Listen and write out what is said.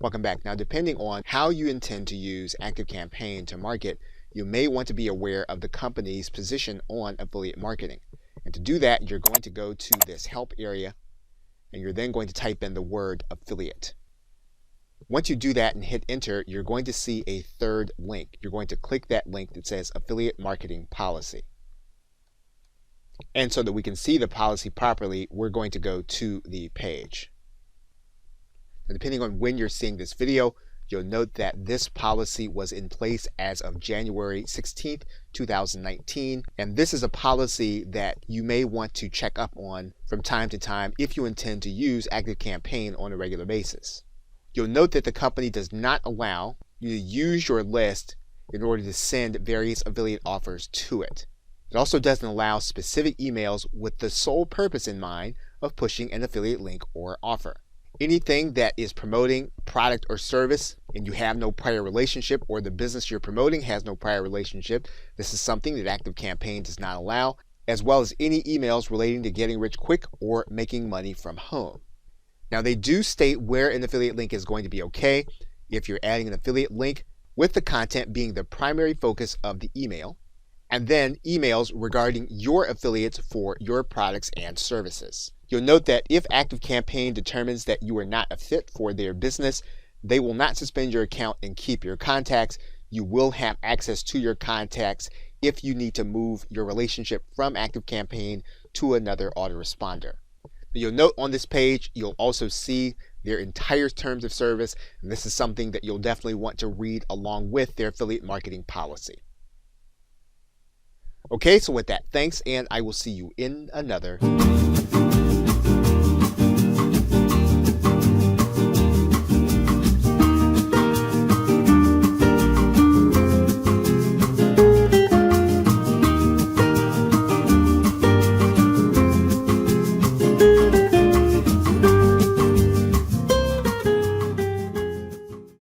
Welcome back. Now, depending on how you intend to use ActiveCampaign to market, you may want to be aware of the company's position on affiliate marketing. And to do that, you're going to go to this help area, and you're then going to type in the word affiliate. Once you do that and hit enter, you're going to see a third link. You're going to click that link that says affiliate marketing policy. And so that we can see the policy properly, we're going to go to the page. And depending on when you're seeing this video, you'll note that this policy was in place as of January 16th, 2019. And this is a policy that you may want to check up on from time to time if you intend to use ActiveCampaign on a regular basis. You'll note that the company does not allow you to use your list in order to send various affiliate offers to it. It also doesn't allow specific emails with the sole purpose in mind of pushing an affiliate link or offer. Anything that is promoting a product or service and you have no prior relationship, or the business you're promoting has no prior relationship, this is something that ActiveCampaign does not allow, as well as any emails relating to getting rich quick or making money from home. Now, they do state where an affiliate link is going to be okay if you're adding an affiliate link with the content being the primary focus of the email, and then emails regarding your affiliates for your products and services. You'll note that if ActiveCampaign determines that you are not a fit for their business, they will not suspend your account and keep your contacts. You will have access to your contacts if you need to move your relationship from ActiveCampaign to another autoresponder. You'll note on this page, you'll also see their entire terms of service, and this is something that you'll definitely want to read along with their affiliate marketing policy. Okay, so with that, thanks, and I will see you in another video.